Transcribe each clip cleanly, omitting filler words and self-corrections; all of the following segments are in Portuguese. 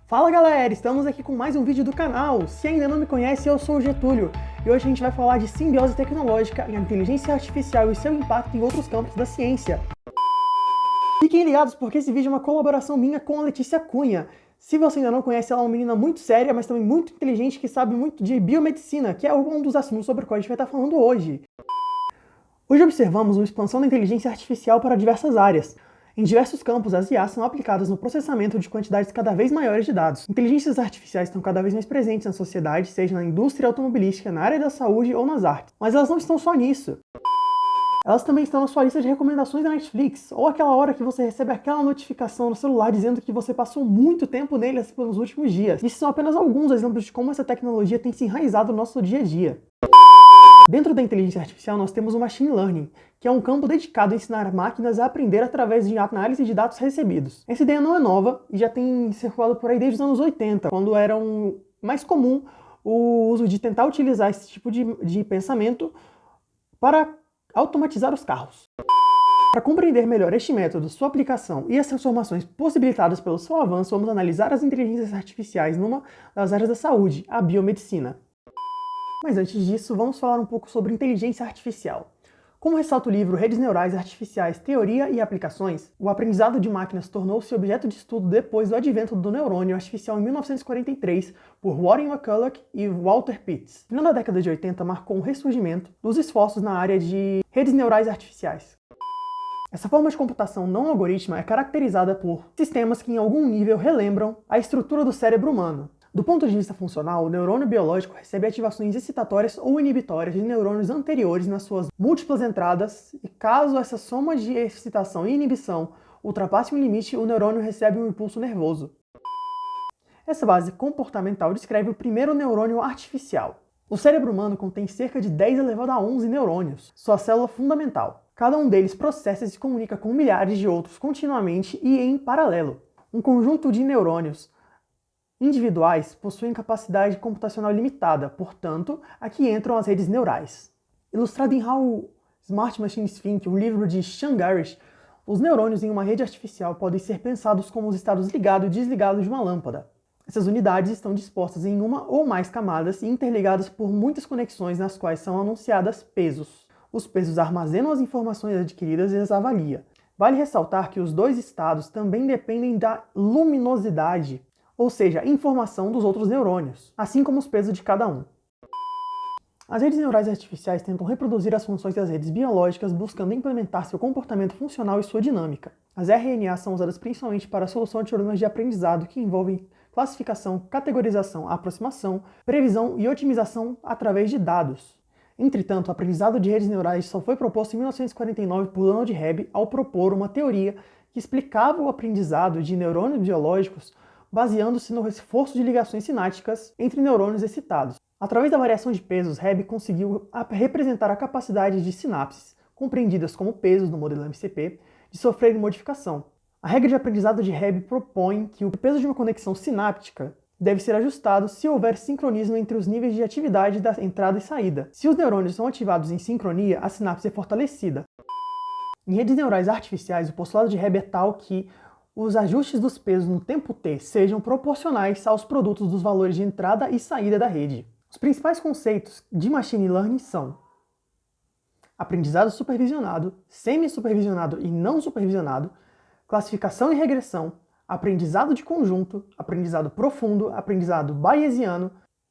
Fala galera, estamos aqui com mais um vídeo do canal. Se ainda não me conhece, eu sou o Getúlio e hoje a gente vai falar de simbiose tecnológica, a inteligência artificial e seu impacto em outros campos da ciência. Fiquem ligados porque esse vídeo é uma colaboração minha com a Letícia Cunha. Se você ainda não conhece, ela é uma menina muito séria, mas também muito inteligente que sabe muito de biomedicina, que é um dos assuntos sobre o qual a gente vai estar falando hoje. Hoje observamos uma expansão da inteligência artificial para diversas áreas. Em diversos campos, as IA são aplicadas no processamento de quantidades cada vez maiores de dados. Inteligências artificiais estão cada vez mais presentes na sociedade, seja na indústria automobilística, na área da saúde ou nas artes. Mas elas não estão só nisso. Elas também estão na sua lista de recomendações da Netflix, ou aquela hora que você recebe aquela notificação no celular dizendo que você passou muito tempo neles pelos últimos dias. Esses são apenas alguns exemplos de como essa tecnologia tem se enraizado no nosso dia a dia. Dentro da inteligência artificial, nós temos o Machine Learning, que é um campo dedicado a ensinar máquinas a aprender através de análise de dados recebidos. Essa ideia não é nova e já tem circulado por aí desde os anos 80, quando era mais comum o uso de tentar utilizar esse tipo de pensamento para automatizar os carros. Para compreender melhor este método, sua aplicação e as transformações possibilitadas pelo seu avanço, vamos analisar as inteligências artificiais numa das áreas da saúde, a biomedicina. Mas antes disso, vamos falar um pouco sobre inteligência artificial. Como ressalta o livro Redes Neurais Artificiais, Teoria e Aplicações, o aprendizado de máquinas tornou-se objeto de estudo depois do advento do neurônio artificial em 1943 por Warren McCulloch e Walter Pitts. No final da década de 80 marcou um ressurgimento dos esforços na área de redes neurais artificiais. Essa forma de computação não algorítmica é caracterizada por sistemas que em algum nível relembram a estrutura do cérebro humano. Do ponto de vista funcional, o neurônio biológico recebe ativações excitatórias ou inibitórias de neurônios anteriores nas suas múltiplas entradas, e caso essa soma de excitação e inibição ultrapasse um limite, o neurônio recebe um impulso nervoso. Essa base comportamental descreve o primeiro neurônio artificial. O cérebro humano contém cerca de 10 elevado a 11 neurônios, sua célula fundamental. Cada um deles processa e se comunica com milhares de outros continuamente e em paralelo. Um conjunto de neurônios individuais possuem capacidade computacional limitada, portanto, aqui entram as redes neurais. Ilustrado em How Smart Machines Think, um livro de Sean Garish, os neurônios em uma rede artificial podem ser pensados como os estados ligado e desligado de uma lâmpada. Essas unidades estão dispostas em uma ou mais camadas e interligadas por muitas conexões nas quais são anunciadas pesos. Os pesos armazenam as informações adquiridas e as avalia. Vale ressaltar que os dois estados também dependem da luminosidade, ou seja, informação dos outros neurônios, assim como os pesos de cada um. As redes neurais artificiais tentam reproduzir as funções das redes biológicas, buscando implementar seu comportamento funcional e sua dinâmica. As RNA são usadas principalmente para a solução de problemas de aprendizado que envolvem classificação, categorização, aproximação, previsão e otimização através de dados. Entretanto, o aprendizado de redes neurais só foi proposto em 1949 por Donald Hebb ao propor uma teoria que explicava o aprendizado de neurônios biológicos baseando-se no esforço de ligações sinápticas entre neurônios excitados. Através da variação de pesos, Hebb conseguiu representar a capacidade de sinapses, compreendidas como pesos no modelo MCP, de sofrerem modificação. A regra de aprendizado de Hebb propõe que o peso de uma conexão sináptica deve ser ajustado se houver sincronismo entre os níveis de atividade da entrada e saída. Se os neurônios são ativados em sincronia, a sinapse é fortalecida. Em redes neurais artificiais, o postulado de Hebb é tal que os ajustes dos pesos no tempo t sejam proporcionais aos produtos dos valores de entrada e saída da rede. Os principais conceitos de Machine Learning são aprendizado supervisionado, semi-supervisionado e não supervisionado, classificação e regressão, aprendizado de conjunto, aprendizado profundo, aprendizado bayesiano,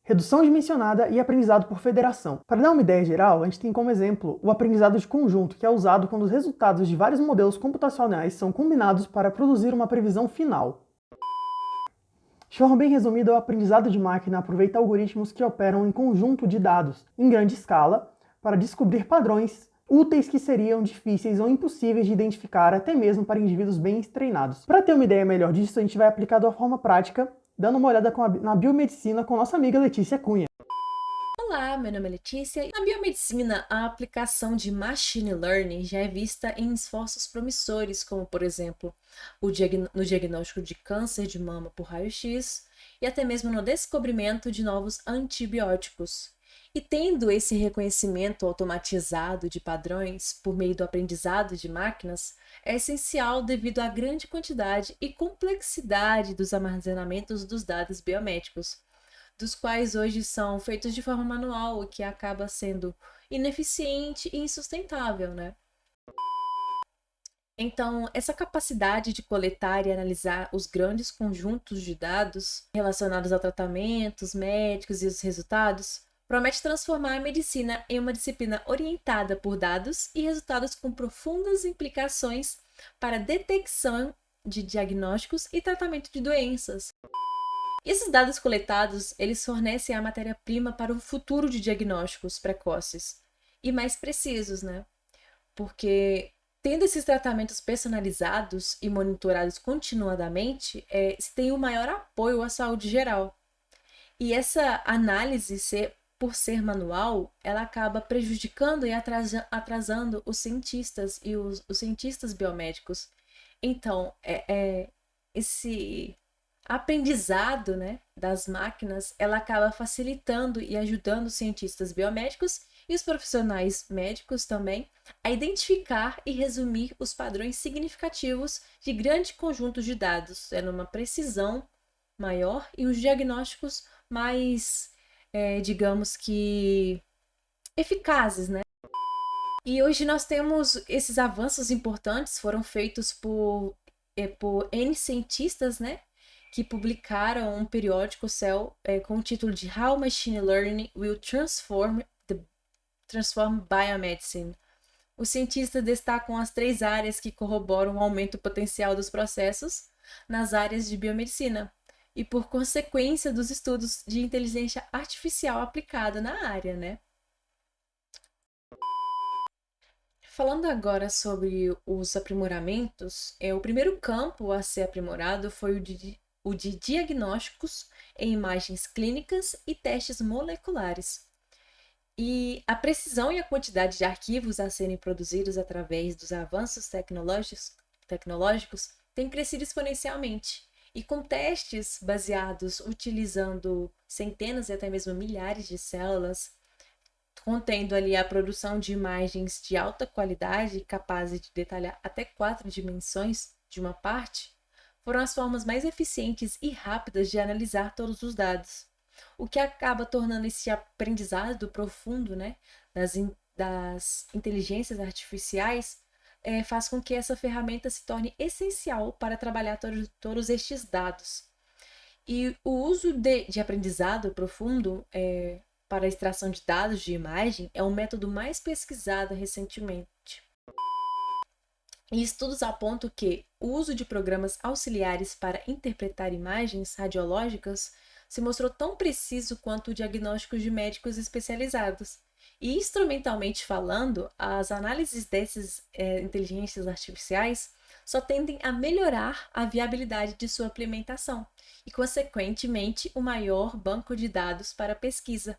redução dimensionada e aprendizado por federação. Para dar uma ideia geral, a gente tem como exemplo o aprendizado de conjunto, que é usado quando os resultados de vários modelos computacionais são combinados para produzir uma previsão final. De forma bem resumida, o aprendizado de máquina aproveita algoritmos que operam em conjunto de dados, em grande escala, para descobrir padrões úteis que seriam difíceis ou impossíveis de identificar até mesmo para indivíduos bem treinados. Para ter uma ideia melhor disso, a gente vai aplicar de uma forma prática, dando uma olhada na biomedicina com nossa amiga Letícia Cunha. Olá, meu nome é Letícia e na biomedicina a aplicação de Machine Learning já é vista em esforços promissores, como por exemplo no diagnóstico de câncer de mama por raio-x e até mesmo no descobrimento de novos antibióticos. E tendo esse reconhecimento automatizado de padrões por meio do aprendizado de máquinas, é essencial devido à grande quantidade e complexidade dos armazenamentos dos dados biomédicos, dos quais hoje são feitos de forma manual, o que acaba sendo ineficiente e insustentável, né? Então, essa capacidade de coletar e analisar os grandes conjuntos de dados relacionados a tratamentos médicos e os resultados promete transformar a medicina em uma disciplina orientada por dados e resultados com profundas implicações para a detecção de diagnósticos e tratamento de doenças. E esses dados coletados, eles fornecem a matéria-prima para o futuro de diagnósticos precoces e mais precisos, né? Porque tendo esses tratamentos personalizados e monitorados continuadamente, se tem um maior apoio à saúde geral. E essa análise, por ser manual, ela acaba prejudicando e atrasando os cientistas e os cientistas biomédicos. Então, esse aprendizado, né, das máquinas, ela acaba facilitando e ajudando os cientistas biomédicos e os profissionais médicos também a identificar e resumir os padrões significativos de grande conjunto de dados, numa precisão maior e os diagnósticos mais, digamos que, eficazes, né? E hoje nós temos esses avanços importantes, foram feitos por N cientistas, né? Que publicaram um periódico Cell com o título de How Machine Learning Will Transform Biomedicine. Os cientistas destacam as 3 áreas que corroboram o aumento potencial dos processos nas áreas de biomedicina e, por consequência, dos estudos de inteligência artificial aplicada na área, né? Falando agora sobre os aprimoramentos, o primeiro campo a ser aprimorado foi o de diagnósticos em imagens clínicas e testes moleculares. E a precisão e a quantidade de arquivos a serem produzidos através dos avanços tecnológicos tem crescido exponencialmente. E com testes baseados utilizando centenas e até mesmo milhares de células, contendo ali a produção de imagens de alta qualidade, capazes de detalhar até 4 dimensões de uma parte, foram as formas mais eficientes e rápidas de analisar todos os dados, o que acaba tornando esse aprendizado profundo, né, das inteligências artificiais, faz com que essa ferramenta se torne essencial para trabalhar todos estes dados. E o uso de aprendizado profundo para a extração de dados de imagem é o método mais pesquisado recentemente. E estudos apontam que o uso de programas auxiliares para interpretar imagens radiológicas se mostrou tão preciso quanto o diagnóstico de médicos especializados. E, instrumentalmente falando, as análises dessas inteligências artificiais só tendem a melhorar a viabilidade de sua implementação e, consequentemente, o maior banco de dados para pesquisa.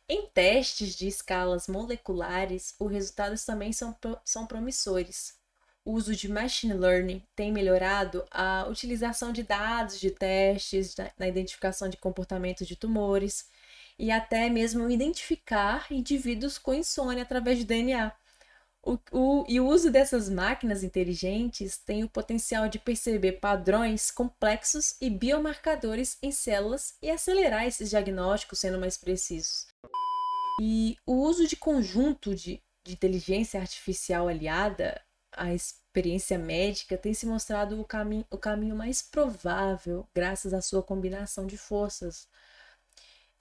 Em testes de escalas moleculares, os resultados também são promissores. O uso de machine learning tem melhorado a utilização de dados de testes na identificação de comportamento de tumores e até mesmo identificar indivíduos com insônia através de DNA. E o uso dessas máquinas inteligentes tem o potencial de perceber padrões complexos e biomarcadores em células e acelerar esses diagnósticos sendo mais precisos. E o uso de conjunto de inteligência artificial aliada à experiência médica tem se mostrado o caminho mais provável graças à sua combinação de forças.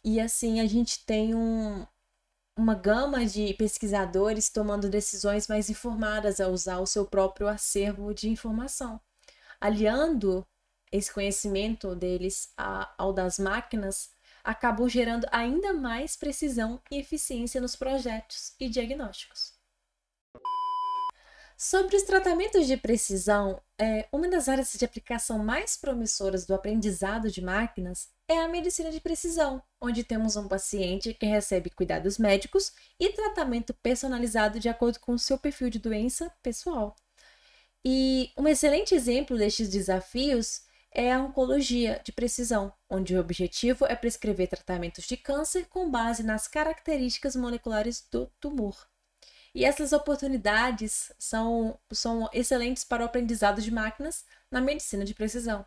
E assim a gente tem uma gama de pesquisadores tomando decisões mais informadas ao usar o seu próprio acervo de informação, aliando esse conhecimento deles ao das máquinas, acabam gerando ainda mais precisão e eficiência nos projetos e diagnósticos. Sobre os tratamentos de precisão, uma das áreas de aplicação mais promissoras do aprendizado de máquinas é a medicina de precisão, onde temos um paciente que recebe cuidados médicos e tratamento personalizado de acordo com o seu perfil de doença pessoal. E um excelente exemplo destes desafios é a oncologia de precisão, onde o objetivo é prescrever tratamentos de câncer com base nas características moleculares do tumor. E essas oportunidades são excelentes para o aprendizado de máquinas na medicina de precisão.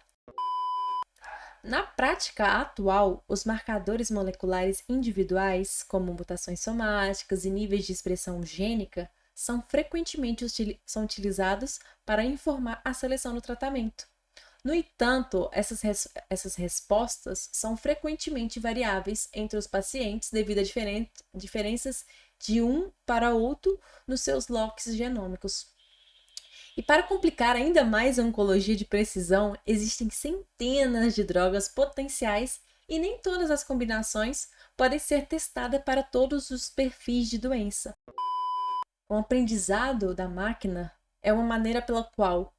Na prática atual, os marcadores moleculares individuais, como mutações somáticas e níveis de expressão gênica, são frequentemente utilizados para informar a seleção do tratamento. No entanto, essas respostas são frequentemente variáveis entre os pacientes devido a diferenças de um para outro nos seus locks genômicos. E para complicar ainda mais a oncologia de precisão, existem centenas de drogas potenciais e nem todas as combinações podem ser testadas para todos os perfis de doença. O aprendizado da máquina é uma maneira pela qual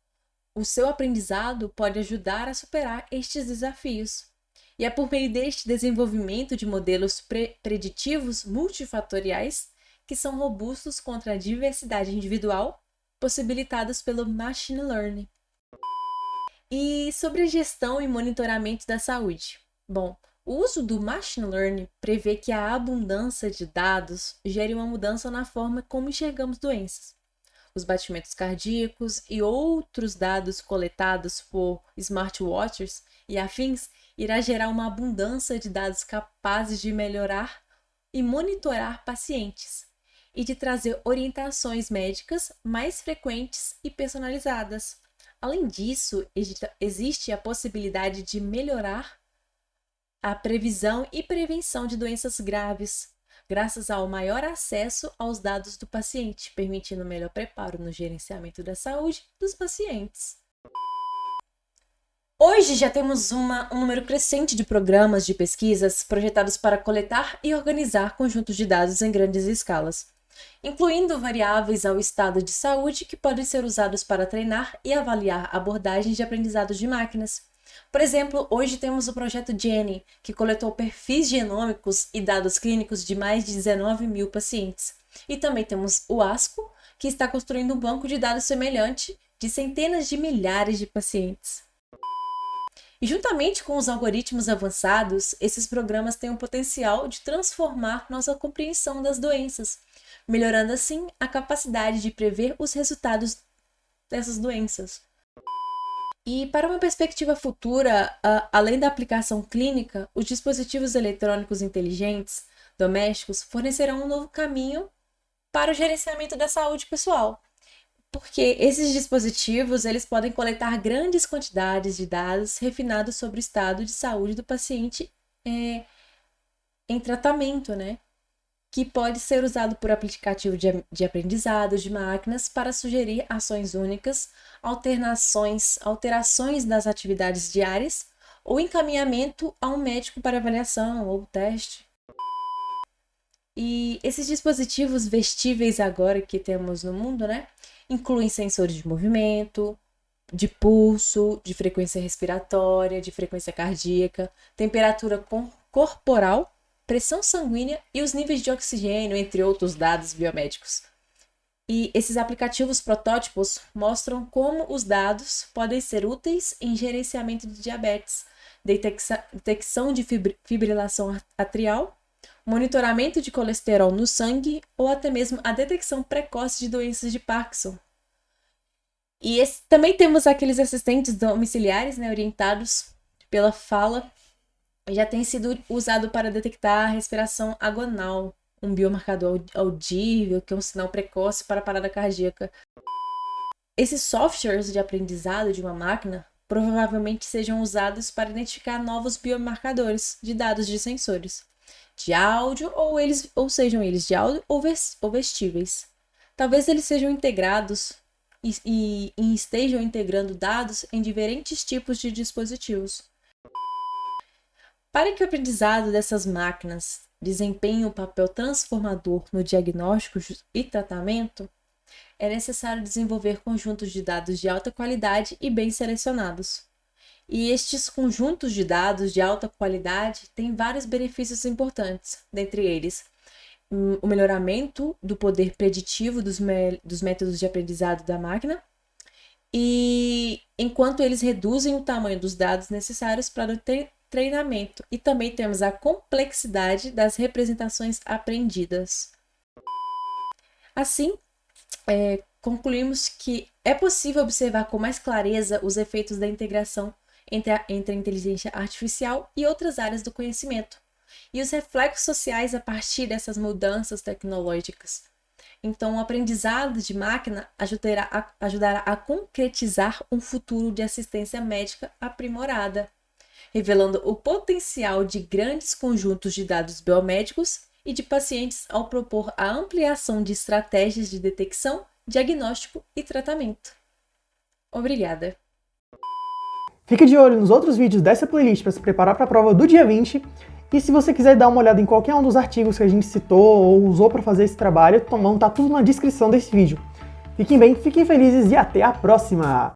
o seu aprendizado pode ajudar a superar estes desafios. E é por meio deste desenvolvimento de modelos preditivos multifatoriais que são robustos contra a diversidade individual, possibilitados pelo Machine Learning. E sobre a gestão e monitoramento da saúde. Bom, o uso do Machine Learning prevê que a abundância de dados gere uma mudança na forma como enxergamos doenças. Os batimentos cardíacos e outros dados coletados por smartwatches e afins irá gerar uma abundância de dados capazes de melhorar e monitorar pacientes e de trazer orientações médicas mais frequentes e personalizadas. Além disso, existe a possibilidade de melhorar a previsão e prevenção de doenças graves, graças ao maior acesso aos dados do paciente, permitindo melhor preparo no gerenciamento da saúde dos pacientes. Hoje já temos um número crescente de programas de pesquisas projetados para coletar e organizar conjuntos de dados em grandes escalas, incluindo variáveis ao estado de saúde que podem ser usados para treinar e avaliar abordagens de aprendizado de máquinas. Por exemplo, hoje temos o projeto Jenny, que coletou perfis genômicos e dados clínicos de mais de 19 mil pacientes. E também temos o ASCO, que está construindo um banco de dados semelhante de centenas de milhares de pacientes. E juntamente com os algoritmos avançados, esses programas têm o potencial de transformar nossa compreensão das doenças, melhorando assim a capacidade de prever os resultados dessas doenças. E para uma perspectiva futura, além da aplicação clínica, os dispositivos eletrônicos inteligentes domésticos fornecerão um novo caminho para o gerenciamento da saúde pessoal, porque esses dispositivos eles podem coletar grandes quantidades de dados refinados sobre o estado de saúde do paciente em tratamento, né? Que pode ser usado por aplicativo de aprendizado de máquinas para sugerir ações únicas, alterações das atividades diárias ou encaminhamento a um médico para avaliação ou teste. E esses dispositivos vestíveis agora que temos no mundo, né, incluem sensores de movimento, de pulso, de frequência respiratória, de frequência cardíaca, temperatura corporal, pressão sanguínea e os níveis de oxigênio, entre outros dados biomédicos. E esses aplicativos protótipos mostram como os dados podem ser úteis em gerenciamento de diabetes, detecção de fibrilação atrial, monitoramento de colesterol no sangue ou até mesmo a detecção precoce de doenças de Parkinson. E também temos aqueles assistentes domiciliares, né, orientados pela fala, já tem sido usado para detectar a respiração agonal, um biomarcador audível, que é um sinal precoce para a parada cardíaca. Esses softwares de aprendizado de uma máquina provavelmente sejam usados para identificar novos biomarcadores de dados de sensores, de áudio ou sejam eles de áudio ou vestíveis. Talvez eles sejam integrados e estejam integrando dados em diferentes tipos de dispositivos. Para que o aprendizado dessas máquinas desempenhe um papel transformador no diagnóstico e tratamento, é necessário desenvolver conjuntos de dados de alta qualidade e bem selecionados. E estes conjuntos de dados de alta qualidade têm vários benefícios importantes, dentre eles o melhoramento do poder preditivo dos métodos de aprendizado da máquina, e enquanto eles reduzem o tamanho dos dados necessários para o treinamento, e também temos a complexidade das representações aprendidas. Assim, concluímos que é possível observar com mais clareza os efeitos da integração entre a inteligência artificial e outras áreas do conhecimento, e os reflexos sociais a partir dessas mudanças tecnológicas. Então, o aprendizado de máquina ajudará a concretizar um futuro de assistência médica aprimorada, revelando o potencial de grandes conjuntos de dados biomédicos e de pacientes ao propor a ampliação de estratégias de detecção, diagnóstico e tratamento. Obrigada! Fique de olho nos outros vídeos dessa playlist para se preparar para a prova do dia 20. E se você quiser dar uma olhada em qualquer um dos artigos que a gente citou ou usou para fazer esse trabalho, tá tudo na descrição desse vídeo. Fiquem bem, fiquem felizes e até a próxima!